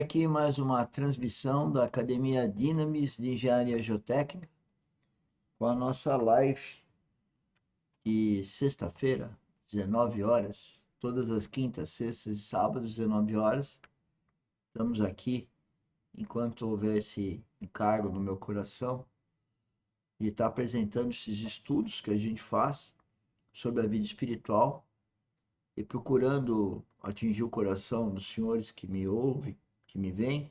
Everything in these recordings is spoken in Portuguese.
Aqui mais uma transmissão da Academia Dynamis de Engenharia Geotécnica com a nossa live de sexta-feira, 19 horas, todas as quintas, sextas e sábados, 19 horas. Estamos aqui enquanto houver esse encargo no meu coração de estar apresentando esses estudos que a gente faz sobre a vida espiritual e procurando atingir o coração dos senhores que me ouvem, que me veem,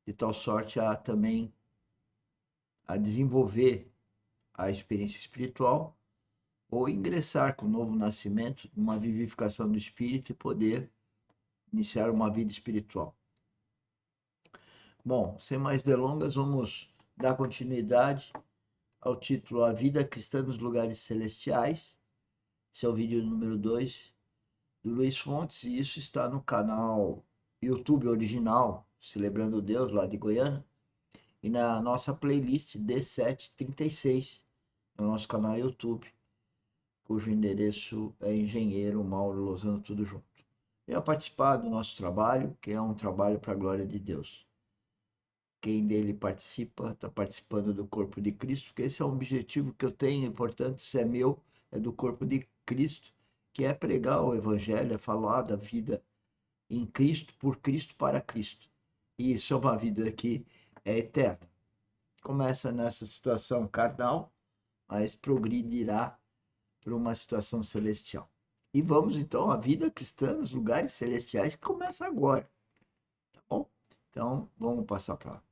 de tal sorte a também a desenvolver a experiência espiritual ou ingressar com o novo nascimento, uma vivificação do espírito e poder iniciar uma vida espiritual. Bom, sem mais delongas, vamos dar continuidade ao título A Vida Cristã nos Lugares Celestiais. Esse é o vídeo número 2 do Luiz Fontes e isso está no canal YouTube original, Celebrando Deus, lá de Goiânia, e na nossa playlist D736, no nosso canal YouTube, cujo endereço é Engenheiro Mauro Lozano, tudo junto. Venha participar do nosso trabalho, que é um trabalho para a glória de Deus. Quem dele participa, está participando do corpo de Cristo, porque esse é um objetivo que eu tenho, e portanto, se é meu, é do corpo de Cristo, que é pregar o Evangelho, é falar da vida em Cristo, por Cristo, para Cristo. E isso é uma vida que é eterna. Começa nessa situação carnal, mas progredirá para uma situação celestial. E vamos então à vida cristã nos lugares celestiais que começa agora, tá bom? Então vamos passar para lá.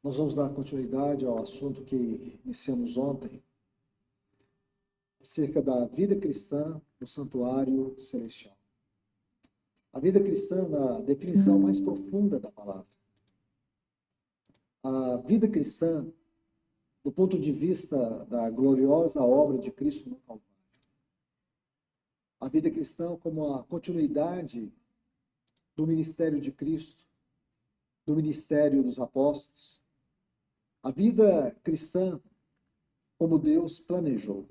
Nós vamos dar continuidade ao assunto que iniciamos ontem, acerca da vida cristã no santuário celestial. A vida cristã na definição mais profunda da palavra. A vida cristã, do ponto de vista da gloriosa obra de Cristo no Calvário. A vida cristã como a continuidade do ministério de Cristo, do ministério dos apóstolos. A vida cristã como Deus planejou.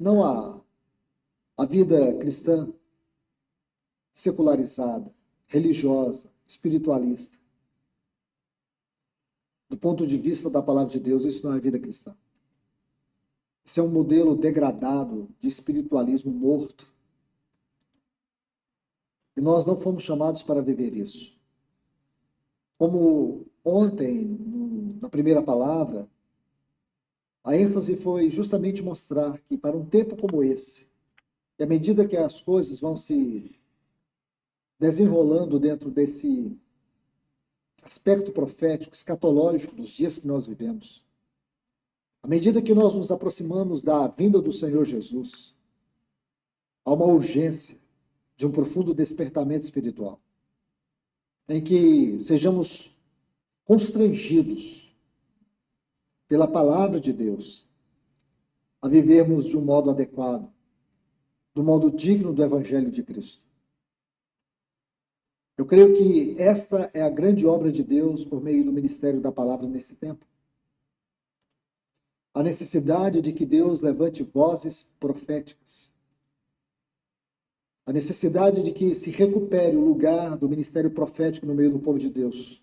Não a vida cristã secularizada, religiosa, espiritualista. Do ponto de vista da palavra de Deus, isso não é vida cristã. Isso é um modelo degradado de espiritualismo morto. E nós não fomos chamados para viver isso. Como ontem, na primeira palavra, a ênfase foi justamente mostrar que para um tempo como esse, e à medida que as coisas vão se desenrolando dentro desse aspecto profético, escatológico dos dias que nós vivemos, à medida que nós nos aproximamos da vinda do Senhor Jesus, há uma urgência de um profundo despertamento espiritual, em que sejamos constrangidos pela palavra de Deus a vivermos de um modo adequado, do modo digno do Evangelho de Cristo. Eu creio que esta é a grande obra de Deus por meio do ministério da palavra nesse tempo. A necessidade de que Deus levante vozes proféticas. A necessidade de que se recupere o lugar do ministério profético no meio do povo de Deus.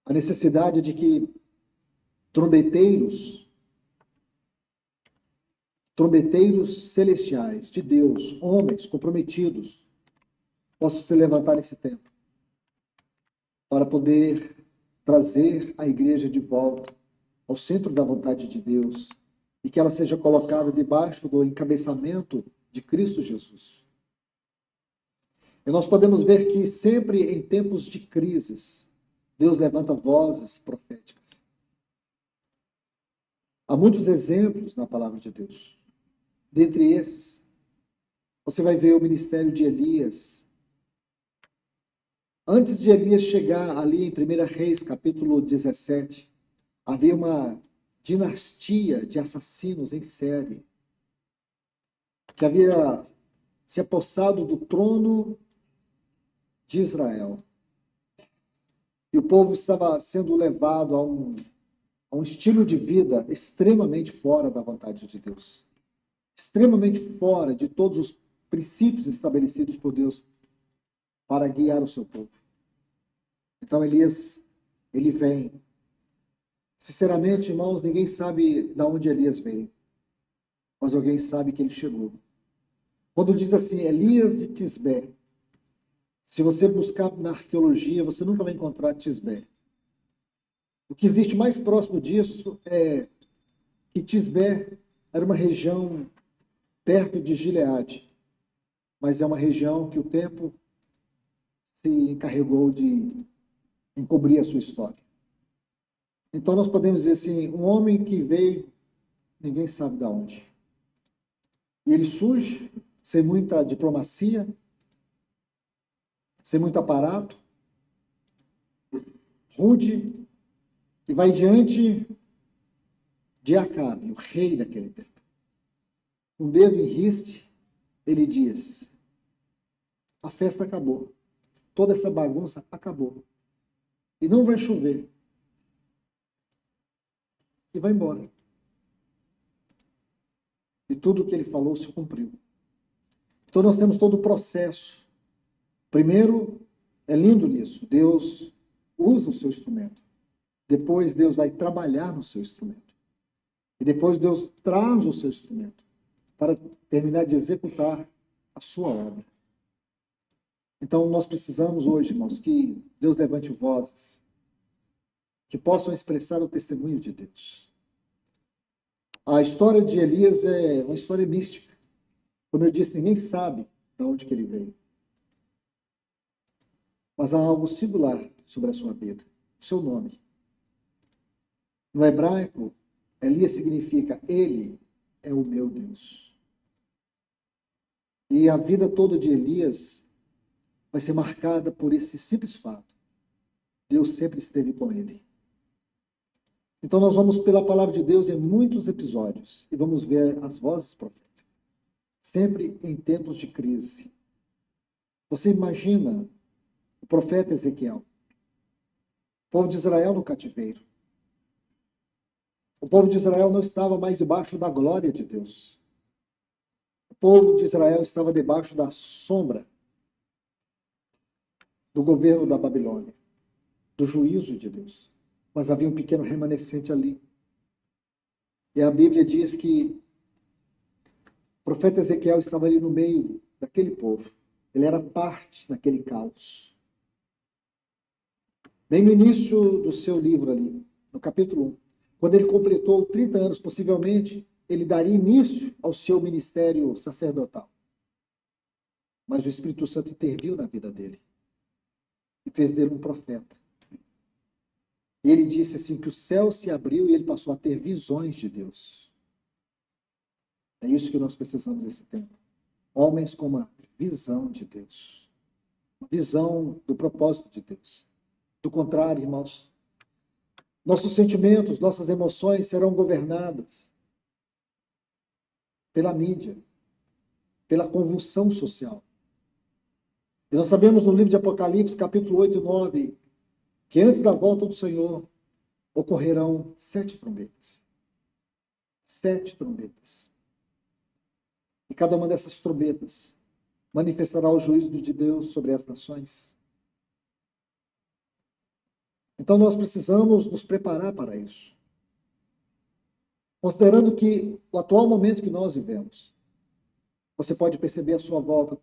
A necessidade de que trombeteiros celestiais de Deus, homens comprometidos, possam se levantar nesse tempo para poder trazer a igreja de volta ao centro da vontade de Deus e que ela seja colocada debaixo do encabeçamento de Cristo Jesus. E nós podemos ver que sempre em tempos de crises, Deus levanta vozes proféticas. Há muitos exemplos na palavra de Deus. Dentre esses, você vai ver o ministério de Elias. Antes de Elias chegar ali em 1 Reis, capítulo 17, havia uma dinastia de assassinos em série que havia se apossado do trono de Israel. E o povo estava sendo levado a um estilo de vida extremamente fora da vontade de Deus. extremamente fora de todos os princípios estabelecidos por Deus para guiar o seu povo. Então Elias, ele vem. Sinceramente, irmãos, ninguém sabe de onde Elias veio, mas alguém sabe que ele chegou. Quando diz assim, Elias de Tisbé, se você buscar na arqueologia, você nunca vai encontrar Tisbé. O que existe mais próximo disso é que Tisbé era uma região perto de Gileade, mas é uma região que o tempo se encarregou de encobrir a sua história. Então nós podemos dizer assim, um homem que veio, ninguém sabe de onde. E ele surge sem muita diplomacia, sem muito aparato, rude, e vai diante de Acabe, o rei daquele tempo. Com o dedo em riste, ele diz, a festa acabou, toda essa bagunça acabou, e não vai chover. E vai embora. E tudo o que ele falou se cumpriu. Então nós temos todo o processo. Primeiro, é lindo nisso, Deus usa o seu instrumento. Depois Deus vai trabalhar no seu instrumento. E depois Deus traz o seu instrumento para terminar de executar a sua obra. Então nós precisamos hoje, irmãos, que Deus levante vozes que possam expressar o testemunho de Deus. A história de Elias é uma história mística. Como eu disse, ninguém sabe de onde que ele veio. Mas há algo singular sobre a sua vida, o seu nome. No hebraico, Elias significa Ele é o meu Deus. E a vida toda de Elias vai ser marcada por esse simples fato. Deus sempre esteve com ele. Então nós vamos pela palavra de Deus em muitos episódios e vamos ver as vozes proféticas, sempre em tempos de crise. Você imagina o profeta Ezequiel, o povo de Israel no cativeiro. O povo de Israel não estava mais debaixo da glória de Deus. O povo de Israel estava debaixo da sombra do governo da Babilônia, do juízo de Deus. Mas havia um pequeno remanescente ali. E a Bíblia diz que o profeta Ezequiel estava ali no meio daquele povo. Ele era parte daquele caos. Bem no início do seu livro ali, no capítulo 1, quando ele completou 30 anos, possivelmente, ele daria início ao seu ministério sacerdotal. Mas o Espírito Santo interviu na vida dele e fez dele um profeta. E ele disse assim que o céu se abriu e ele passou a ter visões de Deus. É isso que nós precisamos nesse tempo. Homens com uma visão de Deus. Uma visão do propósito de Deus. Do contrário, irmãos, nossos sentimentos, nossas emoções serão governadas pela mídia, pela convulsão social. E nós sabemos no livro de Apocalipse, capítulo 8 e 9, que antes da volta do Senhor ocorrerão 7 trombetas. 7 trombetas. E cada uma dessas trombetas manifestará o juízo de Deus sobre as nações. Então nós precisamos nos preparar para isso. Considerando que o atual momento que nós vivemos, você pode perceber à sua volta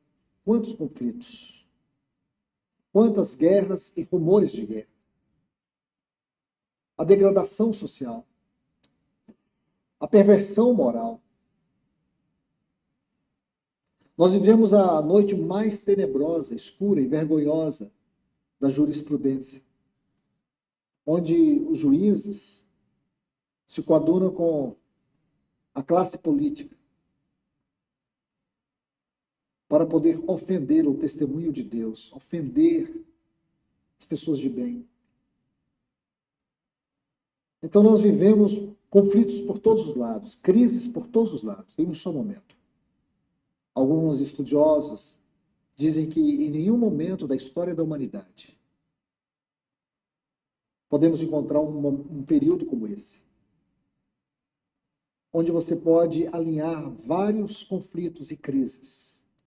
quantos conflitos, quantas guerras e rumores de guerra. A degradação social, a perversão moral. Nós vivemos a noite mais tenebrosa, escura e vergonhosa da jurisprudência, onde os juízes se coadunam com a classe política para poder ofender o testemunho de Deus, ofender as pessoas de bem. Então nós vivemos conflitos por todos os lados, crises por todos os lados, em um só momento. Alguns estudiosos dizem que em nenhum momento da história da humanidade podemos encontrar um período como esse. onde você pode alinhar vários conflitos e crises.